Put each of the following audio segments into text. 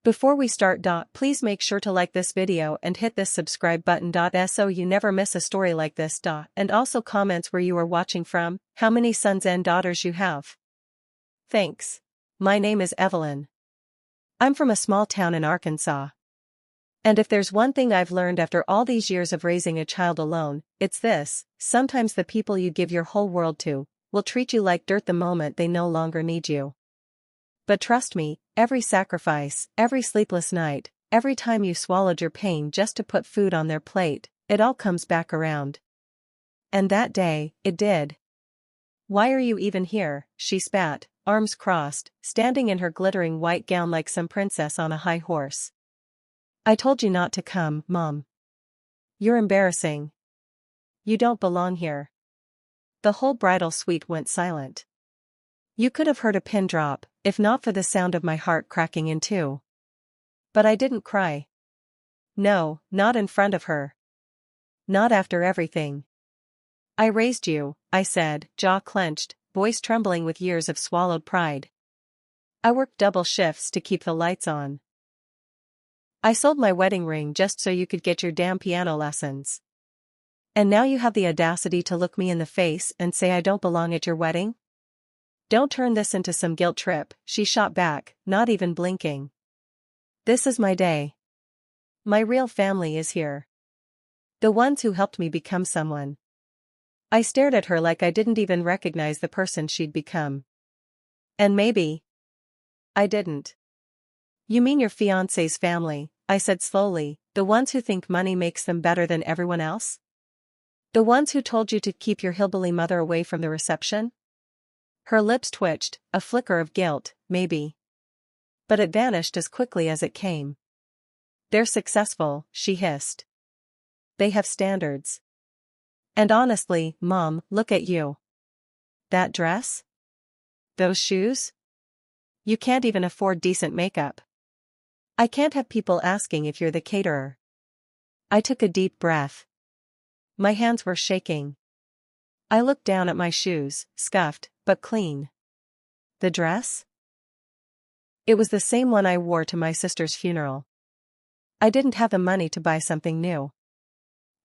Before we start, please make sure to like this video and hit this subscribe button, so you never miss a story like this. And also comments where you are watching from, how many sons and daughters you have. Thanks. My name is Evelyn. I'm from a small town in Arkansas. And if there's one thing I've learned after all these years of raising a child alone, it's this: sometimes the people you give your whole world to will treat you like dirt the moment they no longer need you. But trust me, every sacrifice, every sleepless night, every time you swallowed your pain just to put food on their plate, it all comes back around. And that day, it did. "Why are you even here?" she spat, arms crossed, standing in her glittering white gown like some princess on a high horse. "I told you not to come, Mom. You're embarrassing. You don't belong here." The whole bridal suite went silent. You could have heard a pin drop, if not for the sound of my heart cracking in two. But I didn't cry. No, not in front of her. Not after everything. "I raised you," I said, jaw clenched, voice trembling with years of swallowed pride. "I worked double shifts to keep the lights on. I sold my wedding ring just so you could get your damn piano lessons. And now you have the audacity to look me in the face and say I don't belong at your wedding? Don't turn this into some guilt trip," she shot back, not even blinking. "This is my day. My real family is here. The ones who helped me become someone." I stared at her like I didn't even recognize the person she'd become. And maybe I didn't. "You mean your fiancé's family," I said slowly, "the ones who think money makes them better than everyone else? The ones who told you to keep your hillbilly mother away from the reception?" Her lips twitched, a flicker of guilt, maybe. But it vanished as quickly as it came. "They're successful," she hissed. "They have standards. And honestly, Mom, look at you. That dress? Those shoes? You can't even afford decent makeup. I can't have people asking if you're the caterer." I took a deep breath. My hands were shaking. I looked down at my shoes, scuffed, but clean. The dress? It was the same one I wore to my sister's funeral. I didn't have the money to buy something new.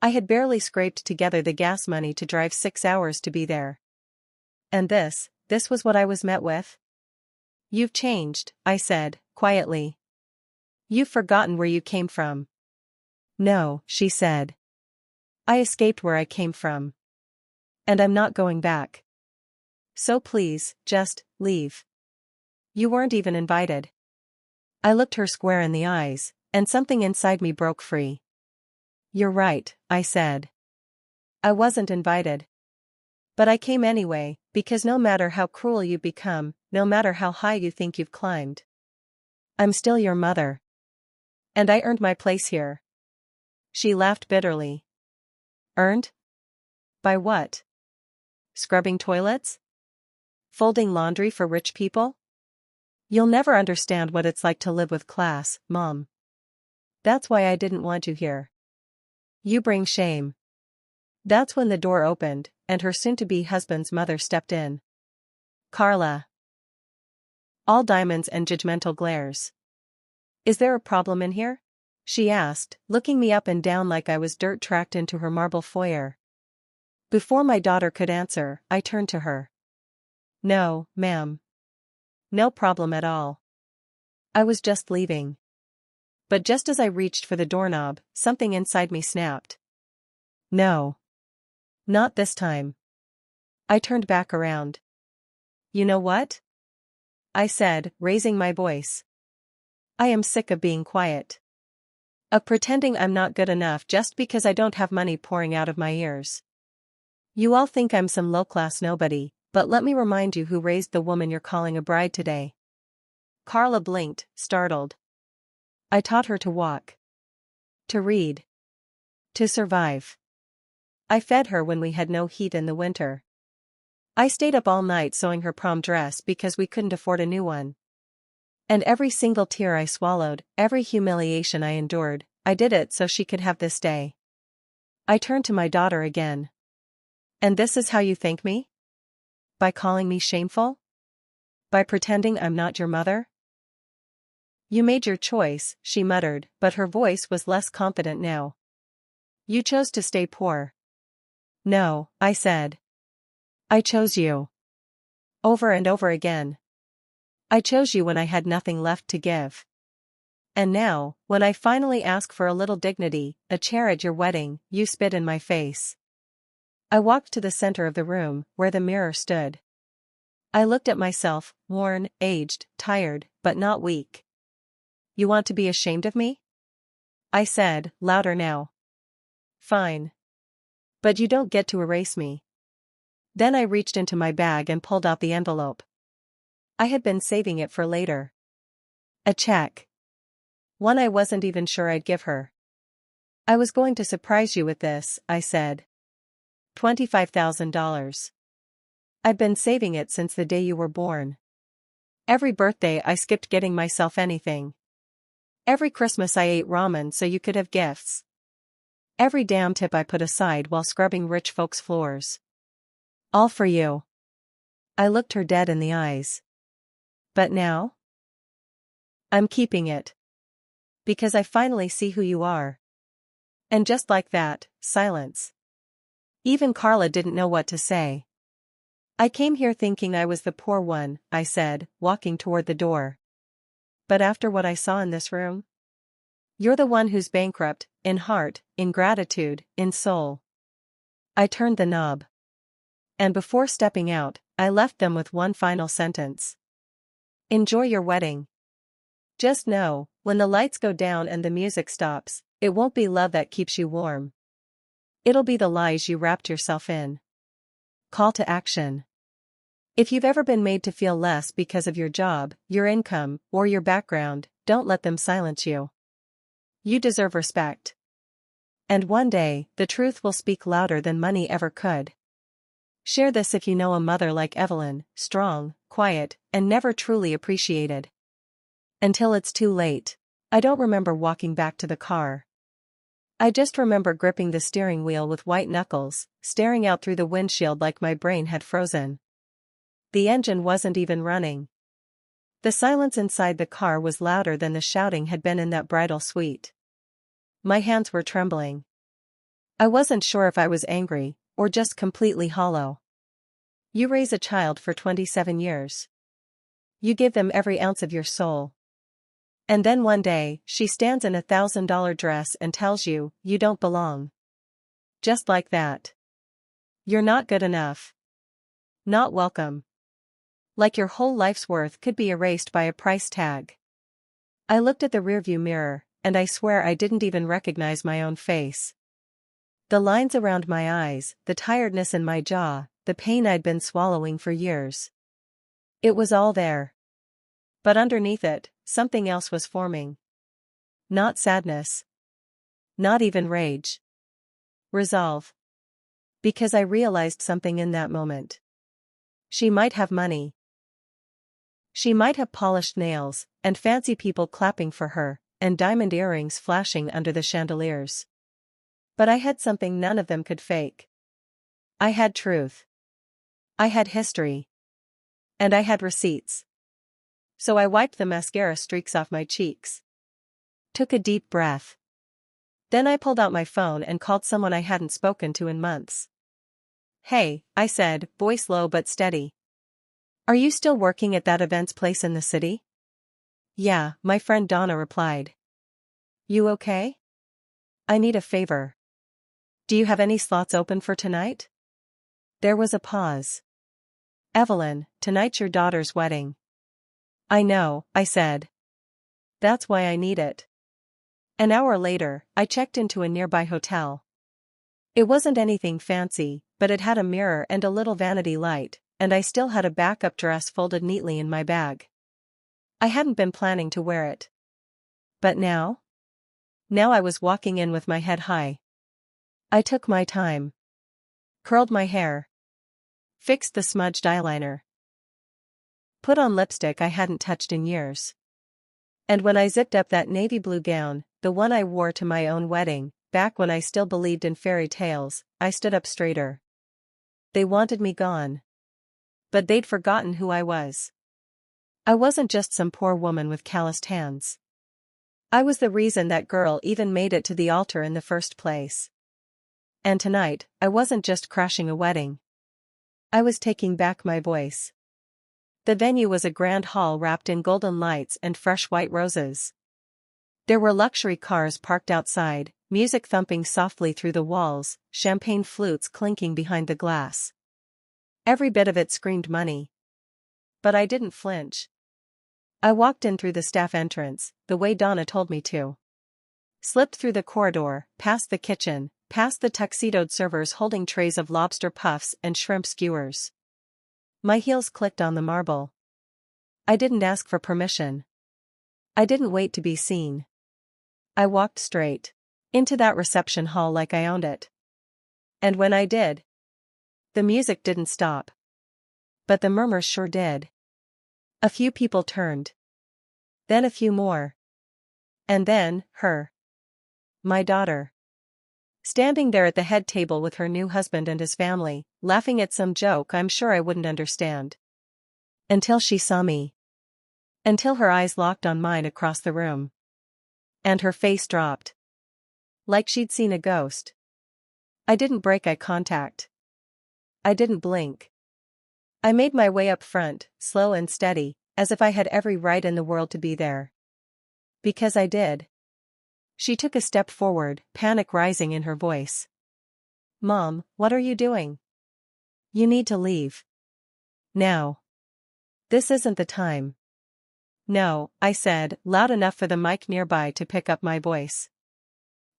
I had barely scraped together the gas money to drive 6 hours to be there. And this was what I was met with? "You've changed," I said, quietly. "You've forgotten where you came from." "No," she said. "I escaped where I came from. And I'm not going back. So please, just leave. You weren't even invited." I looked her square in the eyes, and something inside me broke free. "You're right," I said. "I wasn't invited. But I came anyway, because no matter how cruel you become, no matter how high you think you've climbed, I'm still your mother. And I earned my place here." She laughed bitterly. "Earned? By what? Scrubbing toilets? Folding laundry for rich people? You'll never understand what it's like to live with class, Mom. That's why I didn't want you here. You bring shame." That's when the door opened, and her soon-to-be husband's mother stepped in. Carla. All diamonds and judgmental glares. "Is there a problem in here?" she asked, looking me up and down like I was dirt tracked into her marble foyer. Before my daughter could answer, I turned to her. "No, ma'am. No problem at all. I was just leaving." But just as I reached for the doorknob, something inside me snapped. "No. Not this time." I turned back around. "You know what?" I said, raising my voice. "I am sick of being quiet. Of pretending I'm not good enough just because I don't have money pouring out of my ears. You all think I'm some low-class nobody, but let me remind you who raised the woman you're calling a bride today." Carla blinked, startled. "I taught her to walk. To read. To survive. I fed her when we had no heat in the winter. I stayed up all night sewing her prom dress because we couldn't afford a new one. And every single tear I swallowed, every humiliation I endured, I did it so she could have this day." I turned to my daughter again. "And this is how you thank me? By calling me shameful? By pretending I'm not your mother?" You made your choice, she muttered, but her voice was less confident now. You chose to stay poor. No, I said. I chose you. Over and over again. I chose you when I had nothing left to give. And now, when I finally ask for a little dignity, a chair at your wedding, you spit in my face. I walked to the center of the room, where the mirror stood. I looked at myself, worn, aged, tired, but not weak. You want to be ashamed of me? I said, louder now. Fine. But you don't get to erase me. Then I reached into my bag and pulled out the envelope. I had been saving it for later. A check. One I wasn't even sure I'd give her. I was going to surprise you with this, I said. $25,000. I've been saving it since the day you were born. Every birthday I skipped getting myself anything. Every Christmas I ate ramen so you could have gifts. Every damn tip I put aside while scrubbing rich folks' floors. All for you. I looked her dead in the eyes. But now? I'm keeping it. Because I finally see who you are. And just like that, silence. Even Carla didn't know what to say. I came here thinking I was the poor one, I said, walking toward the door. But after what I saw in this room? You're the one who's bankrupt, in heart, in gratitude, in soul. I turned the knob. And before stepping out, I left them with one final sentence. Enjoy your wedding. Just know, when the lights go down and the music stops, it won't be love that keeps you warm. It'll be the lies you wrapped yourself in. Call to action. If you've ever been made to feel less because of your job, your income, or your background, don't let them silence you. You deserve respect. And one day, the truth will speak louder than money ever could. Share this if you know a mother like Evelyn, strong, quiet, and never truly appreciated. Until it's too late. I don't remember walking back to the car. I just remember gripping the steering wheel with white knuckles, staring out through the windshield like my brain had frozen. The engine wasn't even running. The silence inside the car was louder than the shouting had been in that bridal suite. My hands were trembling. I wasn't sure if I was angry, or just completely hollow. You raise a child for 27 years. You give them every ounce of your soul. And then one day, she stands in a $1,000 dress and tells you, you don't belong. Just like that. You're not good enough. Not welcome. Like your whole life's worth could be erased by a price tag. I looked at the rearview mirror, and I swear I didn't even recognize my own face. The lines around my eyes, the tiredness in my jaw, the pain I'd been swallowing for years. It was all there. But underneath it, something else was forming. Not sadness. Not even rage. Resolve. Because I realized something in that moment. She might have money. She might have polished nails, and fancy people clapping for her, and diamond earrings flashing under the chandeliers. But I had something none of them could fake. I had truth. I had history. And I had receipts. So I wiped the mascara streaks off my cheeks. Took a deep breath. Then I pulled out my phone and called someone I hadn't spoken to in months. Hey, I said, voice low but steady. Are you still working at that events place in the city? Yeah, my friend Donna replied. You okay? I need a favor. Do you have any slots open for tonight? There was a pause. Evelyn, tonight's your daughter's wedding. I know, I said. That's why I need it. An hour later, I checked into a nearby hotel. It wasn't anything fancy, but it had a mirror and a little vanity light, and I still had a backup dress folded neatly in my bag. I hadn't been planning to wear it. But now? Now I was walking in with my head high. I took my time. Curled my hair. Fixed the smudged eyeliner. Put on lipstick I hadn't touched in years. And when I zipped up that navy blue gown, the one I wore to my own wedding, back when I still believed in fairy tales, I stood up straighter. They wanted me gone. But they'd forgotten who I was. I wasn't just some poor woman with calloused hands. I was the reason that girl even made it to the altar in the first place. And tonight, I wasn't just crashing a wedding. I was taking back my voice. The venue was a grand hall wrapped in golden lights and fresh white roses. There were luxury cars parked outside, music thumping softly through the walls, champagne flutes clinking behind the glass. Every bit of it screamed money. But I didn't flinch. I walked in through the staff entrance, the way Donna told me to. Slipped through the corridor, past the kitchen, past the tuxedoed servers holding trays of lobster puffs and shrimp skewers. My heels clicked on the marble. I didn't ask for permission. I didn't wait to be seen. I walked straight into that reception hall like I owned it. And when I did, the music didn't stop. But the murmurs sure did. A few people turned. Then a few more. And then, her. My daughter. Standing there at the head table with her new husband and his family, laughing at some joke I'm sure I wouldn't understand. Until she saw me. Until her eyes locked on mine across the room. And her face dropped. Like she'd seen a ghost. I didn't break eye contact. I didn't blink. I made my way up front, slow and steady, as if I had every right in the world to be there. Because I did. She took a step forward, panic rising in her voice. Mom, what are you doing? You need to leave. Now. This isn't the time. No, I said, loud enough for the mic nearby to pick up my voice.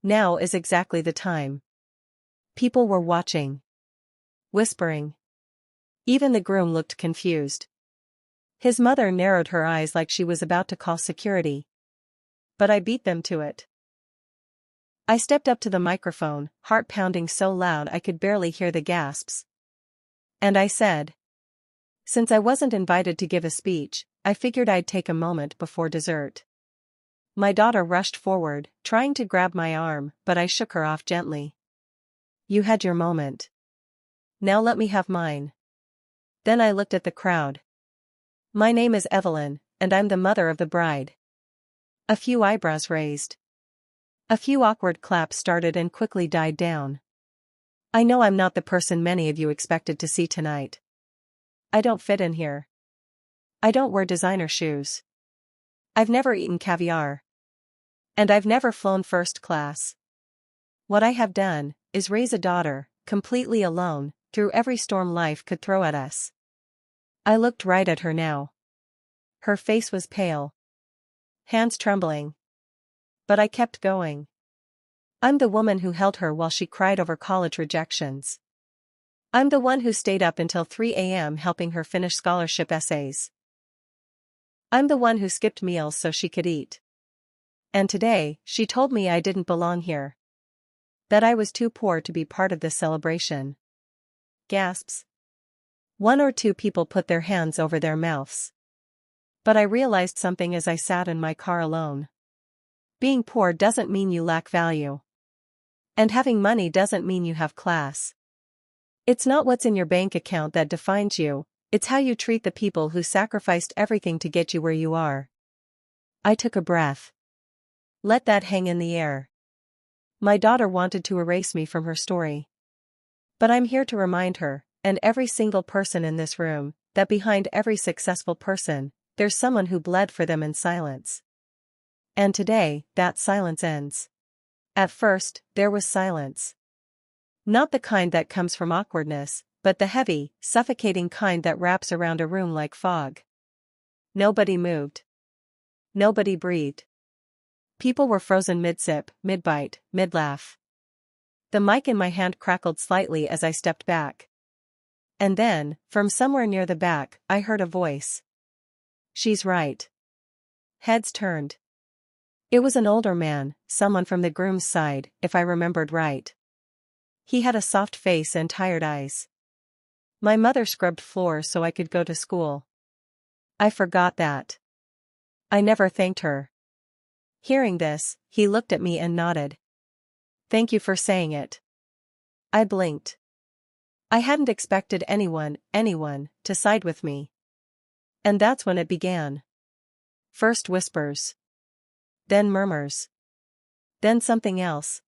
Now is exactly the time. People were watching. Whispering. Even the groom looked confused. His mother narrowed her eyes like she was about to call security. But I beat them to it. I stepped up to the microphone, heart pounding so loud I could barely hear the gasps. And I said, since I wasn't invited to give a speech, I figured I'd take a moment before dessert. My daughter rushed forward, trying to grab my arm, but I shook her off gently. You had your moment. Now let me have mine. Then I looked at the crowd. My name is Evelyn, and I'm the mother of the bride. A few eyebrows raised. A few awkward claps started and quickly died down. I know I'm not the person many of you expected to see tonight. I don't fit in here. I don't wear designer shoes. I've never eaten caviar. And I've never flown first class. What I have done is raise a daughter, completely alone, through every storm life could throw at us. I looked right at her now. Her face was pale. Hands trembling. But I kept going. I'm the woman who held her while she cried over college rejections. I'm the one who stayed up until 3 a.m. helping her finish scholarship essays. I'm the one who skipped meals so she could eat. And today, she told me I didn't belong here. That I was too poor to be part of this celebration. Gasps. One or two people put their hands over their mouths. But I realized something as I sat in my car alone. Being poor doesn't mean you lack value. And having money doesn't mean you have class. It's not what's in your bank account that defines you, it's how you treat the people who sacrificed everything to get you where you are. I took a breath. Let that hang in the air. My daughter wanted to erase me from her story. But I'm here to remind her, and every single person in this room, that behind every successful person, there's someone who bled for them in silence. And today, that silence ends. At first, there was silence. Not the kind that comes from awkwardness, but the heavy, suffocating kind that wraps around a room like fog. Nobody moved. Nobody breathed. People were frozen mid-sip, mid-bite, mid-laugh. The mic in my hand crackled slightly as I stepped back. And then, from somewhere near the back, I heard a voice. She's right. Heads turned. It was an older man, someone from the groom's side, if I remembered right. He had a soft face and tired eyes. My mother scrubbed floors so I could go to school. I forgot that. I never thanked her. Hearing this, he looked at me and nodded. Thank you for saying it. I blinked. I hadn't expected anyone, to side with me. And that's when it began. First whispers. Then murmurs. Then something else.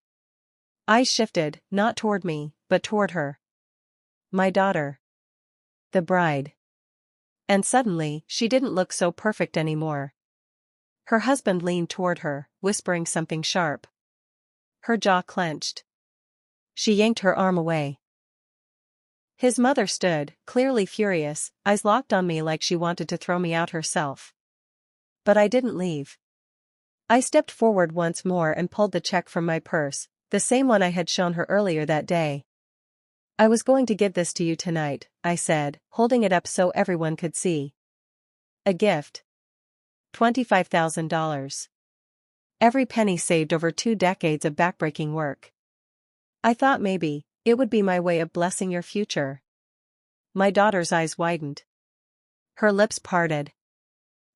Eyes shifted, not toward me, but toward her. My daughter. The bride. And suddenly, she didn't look so perfect anymore. Her husband leaned toward her, whispering something sharp. Her jaw clenched. She yanked her arm away. His mother stood, clearly furious, eyes locked on me like she wanted to throw me out herself. But I didn't leave. I stepped forward once more and pulled the check from my purse, the same one I had shown her earlier that day. I was going to give this to you tonight, I said, holding it up so everyone could see. A gift. $25,000. Every penny saved over 2 decades of backbreaking work. I thought maybe it would be my way of blessing your future. My daughter's eyes widened. Her lips parted.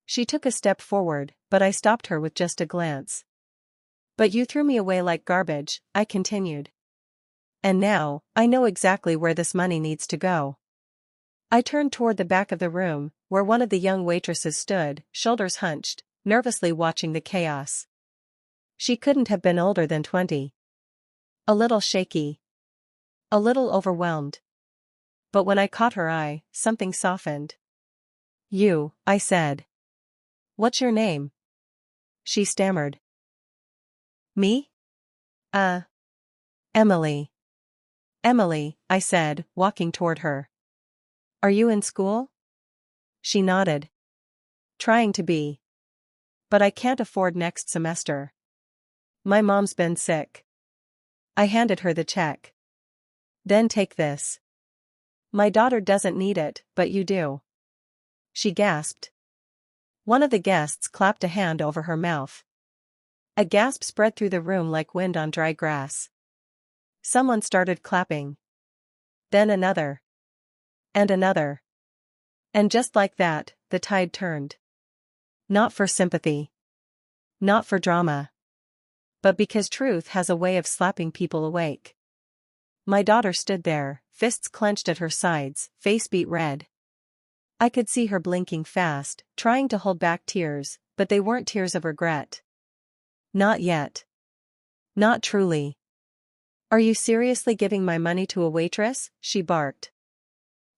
She took a step forward, but I stopped her with just a glance. But you threw me away like garbage, I continued. And now, I know exactly where this money needs to go. I turned toward the back of the room, where one of the young waitresses stood, shoulders hunched, nervously watching the chaos. She couldn't have been older than 20. A little shaky. A little overwhelmed. But when I caught her eye, something softened. You, I said. What's your name? She stammered. Me? Emily. Emily, I said, walking toward her. Are you in school? She nodded. Trying to be. But I can't afford next semester. My mom's been sick. I handed her the check. Then take this. My daughter doesn't need it, but you do. She gasped. One of the guests clapped a hand over her mouth. A gasp spread through the room like wind on dry grass. Someone started clapping. Then another. And another. And just like that, the tide turned. Not for sympathy. Not for drama. But because truth has a way of slapping people awake. My daughter stood there, fists clenched at her sides, face beet red. I could see her blinking fast, trying to hold back tears, but they weren't tears of regret. Not yet. Not truly. Are you seriously giving my money to a waitress? She barked.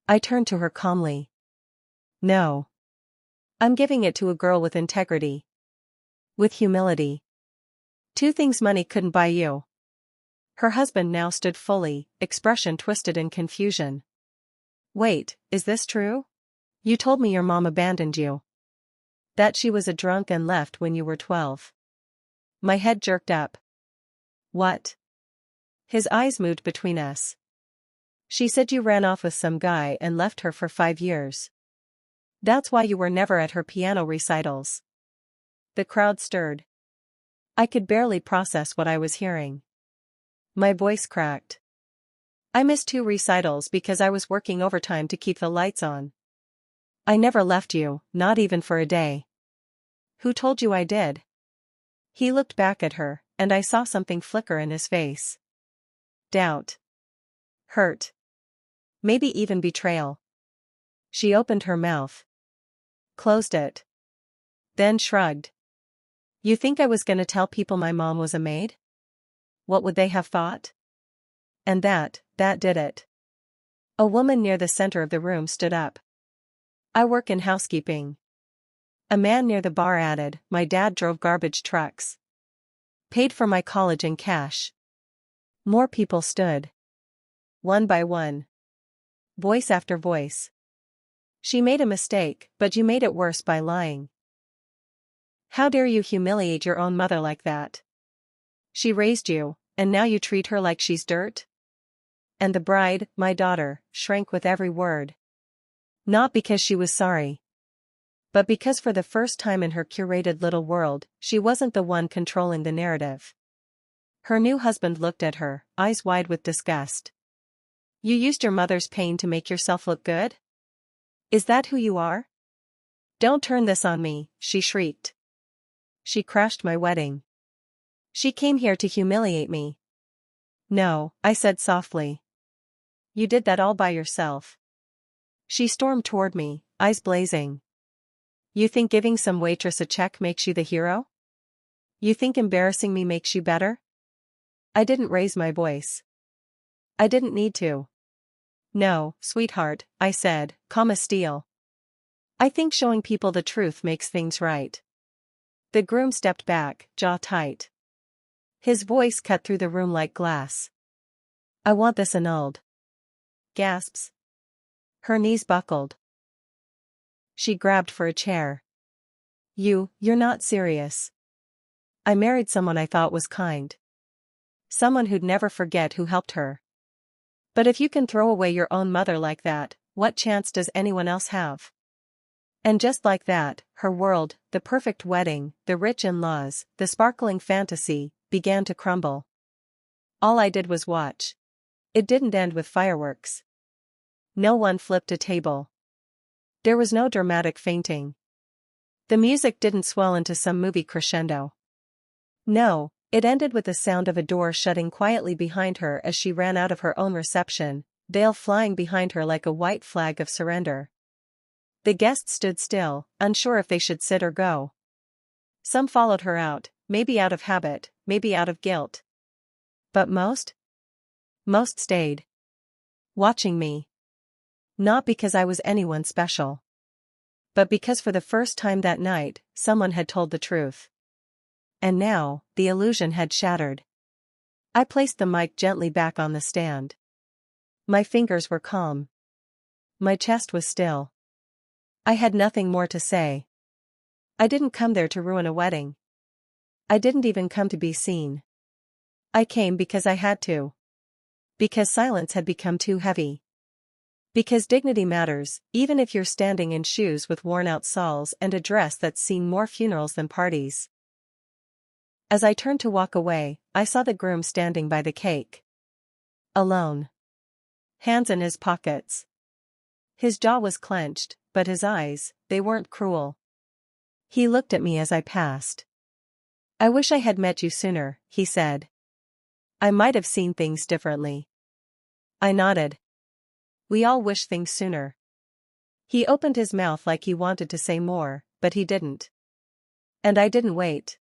I turned to her calmly. No. I'm giving it to a girl with integrity. With humility. 2 things money couldn't buy you. Her husband now stood fully, expression twisted in confusion. Wait, is this true? You told me your mom abandoned you. That she was a drunk and left when you were 12. My head jerked up. What? His eyes moved between us. She said you ran off with some guy and left her for 5 years. That's why you were never at her piano recitals. The crowd stirred. I could barely process what I was hearing. My voice cracked. I missed 2 recitals because I was working overtime to keep the lights on. I never left you, not even for a day. Who told you I did? He looked back at her, and I saw something flicker in his face. Doubt. Hurt. Maybe even betrayal. She opened her mouth. Closed it. Then shrugged. You think I was gonna tell people my mom was a maid? What would they have thought? And that did it. A woman near the center of the room stood up. I work in housekeeping. A man near the bar added, my dad drove garbage trucks. Paid for my college in cash. More people stood. One by one. Voice after voice. She made a mistake, but you made it worse by lying. How dare you humiliate your own mother like that? She raised you, and now you treat her like she's dirt? And the bride, my daughter, shrank with every word. Not because she was sorry. But because for the first time in her curated little world, she wasn't the one controlling the narrative. Her new husband looked at her, eyes wide with disgust. You used your mother's pain to make yourself look good? Is that who you are? Don't turn this on me, she shrieked. She crashed my wedding. She came here to humiliate me. No, I said softly. You did that all by yourself. She stormed toward me, eyes blazing. You think giving some waitress a check makes you the hero? You think embarrassing me makes you better? I didn't raise my voice. I didn't need to. No, sweetheart, I said, calm as steel. I think showing people the truth makes things right. The groom stepped back, jaw tight. His voice cut through the room like glass. I want this annulled. Gasps. Her knees buckled. She grabbed for a chair. You're not serious. I married someone I thought was kind. Someone who'd never forget who helped her. But if you can throw away your own mother like that, what chance does anyone else have? And just like that, her world, the perfect wedding, the rich in-laws, the sparkling fantasy, began to crumble. All I did was watch. It didn't end with fireworks. No one flipped a table. There was no dramatic fainting. The music didn't swell into some movie crescendo. No, it ended with the sound of a door shutting quietly behind her as she ran out of her own reception, veil flying behind her like a white flag of surrender. The guests stood still, unsure if they should sit or go. Some followed her out, maybe out of habit, maybe out of guilt. But most stayed. Watching me. Not because I was anyone special. But because for the first time that night, someone had told the truth. And now, the illusion had shattered. I placed the mic gently back on the stand. My fingers were calm. My chest was still. I had nothing more to say. I didn't come there to ruin a wedding. I didn't even come to be seen. I came because I had to. Because silence had become too heavy. Because dignity matters, even if you're standing in shoes with worn-out soles and a dress that's seen more funerals than parties. As I turned to walk away, I saw the groom standing by the cake. Alone. Hands in his pockets. His jaw was clenched, but his eyes, they weren't cruel. He looked at me as I passed. I wish I had met you sooner, he said. I might have seen things differently. I nodded. We all wish things sooner. He opened his mouth like he wanted to say more, but he didn't. And I didn't wait.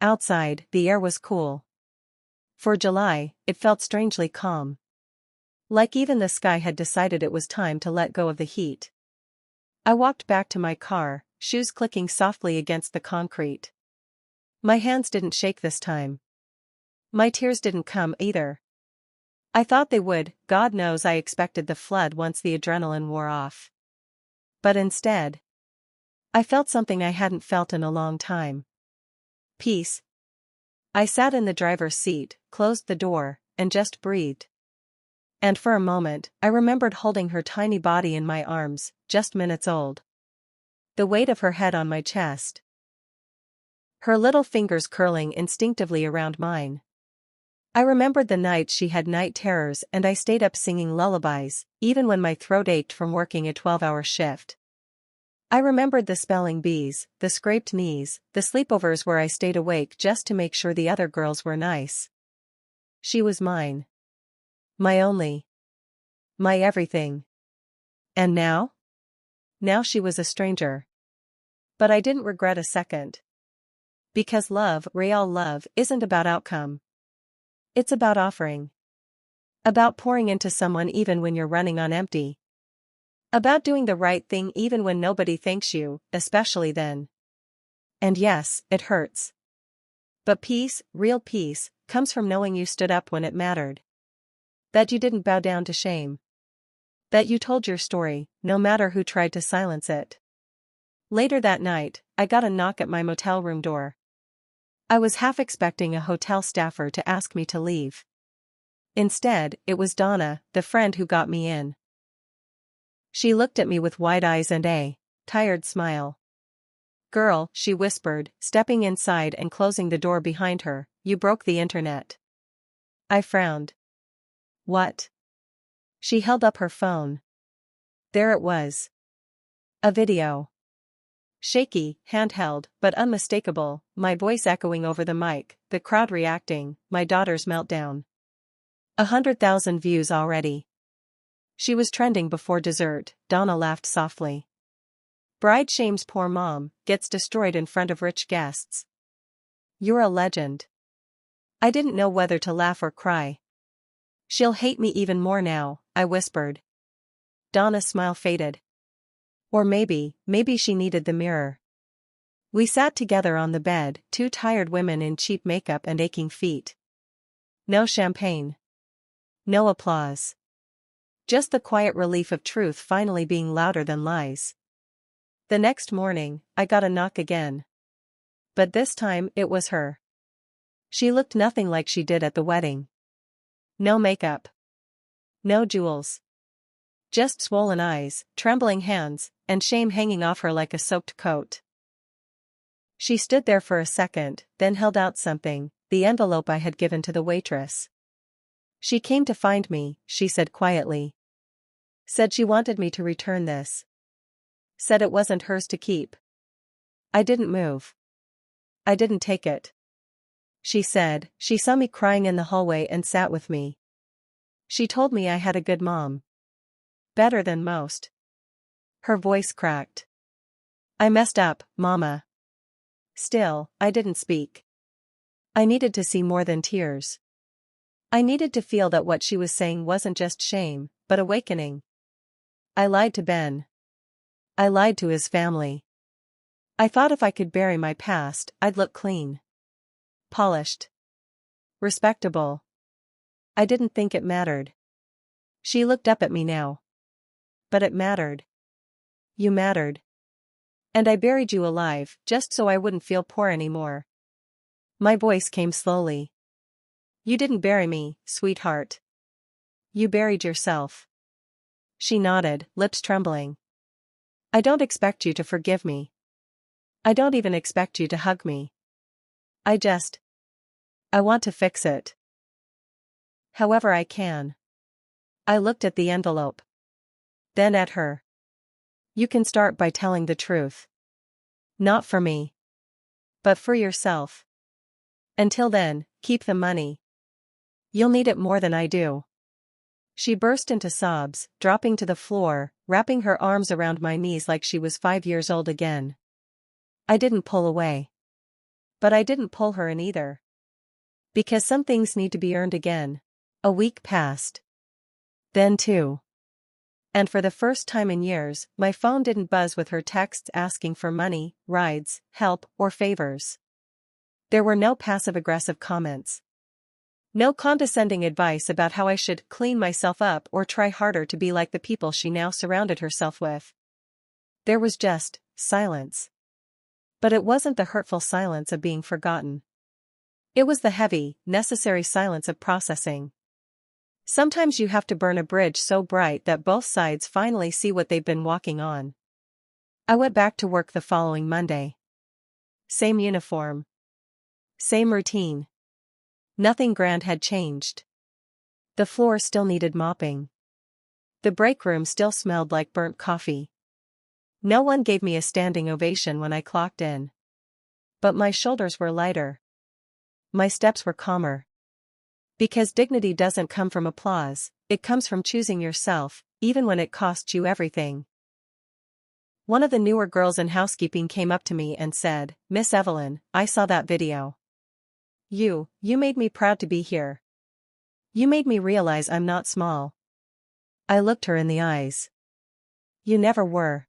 Outside, the air was cool. For July, it felt strangely calm. Like even the sky had decided it was time to let go of the heat. I walked back to my car, shoes clicking softly against the concrete. My hands didn't shake this time. My tears didn't come either. I thought they would, God knows I expected the flood once the adrenaline wore off. But instead, I felt something I hadn't felt in a long time. Peace. I sat in the driver's seat, closed the door, and just breathed. And for a moment, I remembered holding her tiny body in my arms, just minutes old. The weight of her head on my chest. Her little fingers curling instinctively around mine. I remembered the nights she had night terrors and I stayed up singing lullabies, even when my throat ached from working a 12-hour shift. I remembered the spelling bees, the scraped knees, the sleepovers where I stayed awake just to make sure the other girls were nice. She was mine. My only. My everything. And now? Now she was a stranger. But I didn't regret a second. Because love, real love, isn't about outcome. It's about offering. About pouring into someone even when you're running on empty. About doing the right thing even when nobody thanks you, especially then. And yes, it hurts. But peace, real peace, comes from knowing you stood up when it mattered. That you didn't bow down to shame. That you told your story, no matter who tried to silence it. Later that night, I got a knock at my motel room door. I was half expecting a hotel staffer to ask me to leave. Instead, it was Donna, the friend who got me in. She looked at me with wide eyes and a tired smile. Girl, she whispered, stepping inside and closing the door behind her, you broke the internet. I frowned. What? She held up her phone. There it was. A video. Shaky, handheld, but unmistakable, my voice echoing over the mic, the crowd reacting, my daughter's meltdown. 100,000 views already. She was trending before dessert, Donna laughed softly. Bride shames poor mom, gets destroyed in front of rich guests. you're a legend. I didn't know whether to laugh or cry. She'll hate me even more now, I whispered. Donna's smile faded. Or maybe she needed the mirror. We sat together on the bed, two tired women in cheap makeup and aching feet. No champagne. No applause. Just the quiet relief of truth finally being louder than lies. The next morning, I got a knock again. But this time, it was her. She looked nothing like she did at the wedding. No makeup. No jewels. Just swollen eyes, trembling hands, and shame hanging off her like a soaked coat. She stood there for a second, then held out something, the envelope I had given to the waitress. She came to find me, she said quietly. Said she wanted me to return this. Said it wasn't hers to keep. I didn't move. I didn't take it. She said, she saw me crying in the hallway and sat with me. She told me I had a good mom. Better than most. Her voice cracked. I messed up, Mama. Still, I didn't speak. I needed to see more than tears. I needed to feel that what she was saying wasn't just shame, but awakening. I lied to Ben. I lied to his family. I thought if I could bury my past, I'd look clean. Polished. Respectable. I didn't think it mattered. She looked up at me now. But it mattered. You mattered. And I buried you alive, just so I wouldn't feel poor anymore. My voice came slowly. You didn't bury me, sweetheart. You buried yourself. She nodded, lips trembling. I don't expect you to forgive me. I don't even expect you to hug me. I want to fix it. However I can. I looked at the envelope. Then at her. You can start by telling the truth. Not for me. But for yourself. Until then, keep the money. You'll need it more than I do. She burst into sobs, dropping to the floor, wrapping her arms around my knees like she was 5 years old again. I didn't pull away. But I didn't pull her in either. Because some things need to be earned again. A week passed. Then 2. And for the first time in years, my phone didn't buzz with her texts asking for money, rides, help, or favors. There were no passive-aggressive comments. No condescending advice about how I should clean myself up or try harder to be like the people she now surrounded herself with. There was just silence. But it wasn't the hurtful silence of being forgotten. It was the heavy, necessary silence of processing. Sometimes you have to burn a bridge so bright that both sides finally see what they've been walking on. I went back to work the following Monday. Same uniform. Same routine. Nothing grand had changed. The floor still needed mopping. The break room still smelled like burnt coffee. No one gave me a standing ovation when I clocked in. But my shoulders were lighter. My steps were calmer. Because dignity doesn't come from applause, it comes from choosing yourself, even when it costs you everything. One of the newer girls in housekeeping came up to me and said, Miss Evelyn, I saw that video. You made me proud to be here. You made me realize I'm not small. I looked her in the eyes. You never were.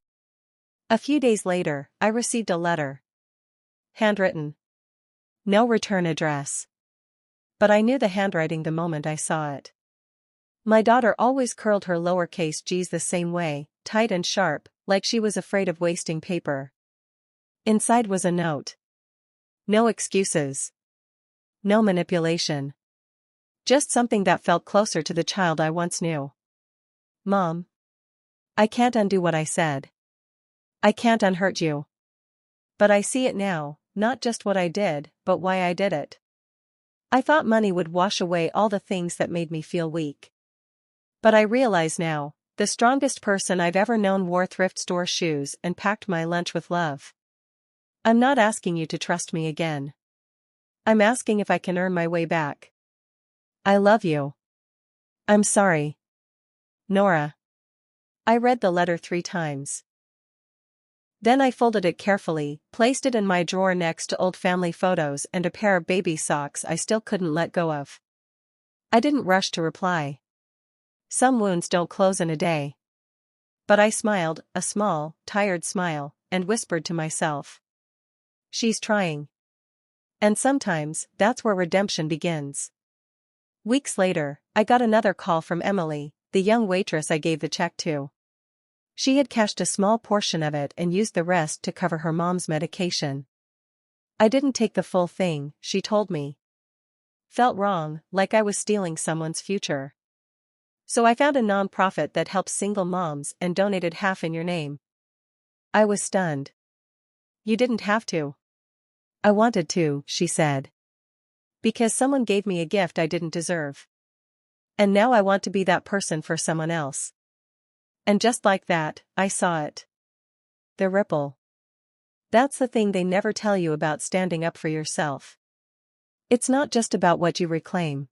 A few days later, I received a letter. Handwritten. No return address. But I knew the handwriting the moment I saw it. My daughter always curled her lowercase g's the same way, tight and sharp, like she was afraid of wasting paper. Inside was a note. No excuses. No manipulation. Just something that felt closer to the child I once knew. Mom. I can't undo what I said. I can't unhurt you. But I see it now, not just what I did, but why I did it. I thought money would wash away all the things that made me feel weak. But I realize now, the strongest person I've ever known wore thrift store shoes and packed my lunch with love. I'm not asking you to trust me again. I'm asking if I can earn my way back. I love you. I'm sorry. Nora. I read the letter 3 times. Then I folded it carefully, placed it in my drawer next to old family photos and a pair of baby socks I still couldn't let go of. I didn't rush to reply. Some wounds don't close in a day. But I smiled, a small, tired smile, and whispered to myself. She's trying. And sometimes, that's where redemption begins. Weeks later, I got another call from Emily, the young waitress I gave the check to. She had cashed a small portion of it and used the rest to cover her mom's medication. I didn't take the full thing, she told me. Felt wrong, like I was stealing someone's future. So I found a non-profit that helps single moms and donated half in your name. I was stunned. You didn't have to. I wanted to, she said. Because someone gave me a gift I didn't deserve. And now I want to be that person for someone else. And just like that, I saw it. The ripple. That's the thing they never tell you about standing up for yourself. It's not just about what you reclaim.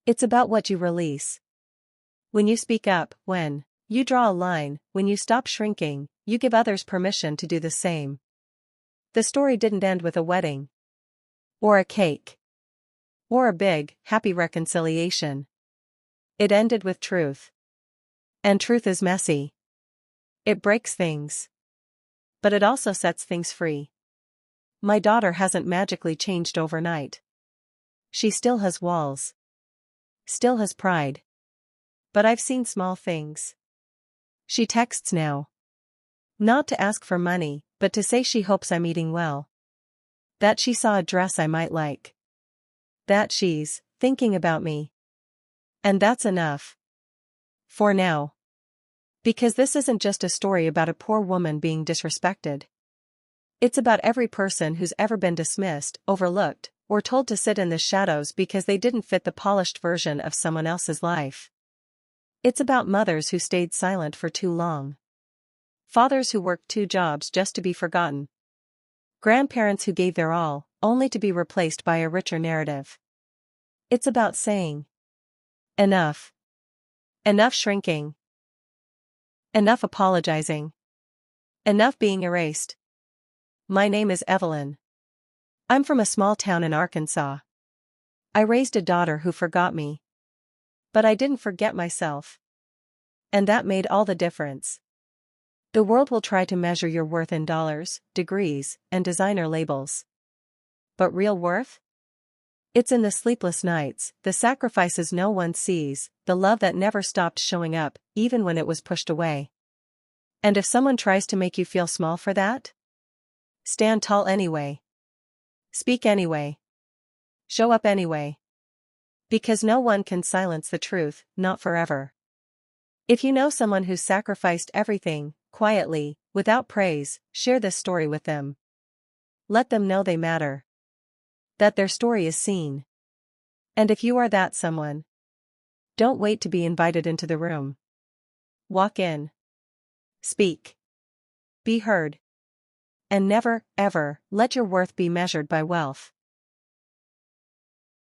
It's about what you release. When you speak up, when you draw a line, when you stop shrinking, you give others permission to do the same. The story didn't end with a wedding. Or a cake. Or a big, happy reconciliation. It ended with truth. And truth is messy. It breaks things. But it also sets things free. My daughter hasn't magically changed overnight. She still has walls. Still has pride. But I've seen small things. She texts now. Not to ask for money, but to say she hopes I'm eating well. That she saw a dress I might like. That she's thinking about me. And that's enough. For now. Because this isn't just a story about a poor woman being disrespected. It's about every person who's ever been dismissed, overlooked, or told to sit in the shadows because they didn't fit the polished version of someone else's life. It's about mothers who stayed silent for too long. Fathers who worked 2 jobs just to be forgotten. Grandparents who gave their all, only to be replaced by a richer narrative. It's about saying, enough. Enough shrinking. Enough apologizing. Enough being erased. My name is Evelyn. I'm from a small town in Arkansas. I raised a daughter who forgot me. But I didn't forget myself. And that made all the difference. The world will try to measure your worth in dollars, degrees, and designer labels. But real worth? It's in the sleepless nights, the sacrifices no one sees, the love that never stopped showing up, even when it was pushed away. And if someone tries to make you feel small for that? Stand tall anyway. Speak anyway. Show up anyway. Because no one can silence the truth, not forever. If you know someone who's sacrificed everything, quietly, without praise, share this story with them. Let them know they matter. That their story is seen. And if you are that someone, don't wait to be invited into the room. Walk in. Speak. Be heard. And never, ever, let your worth be measured by wealth.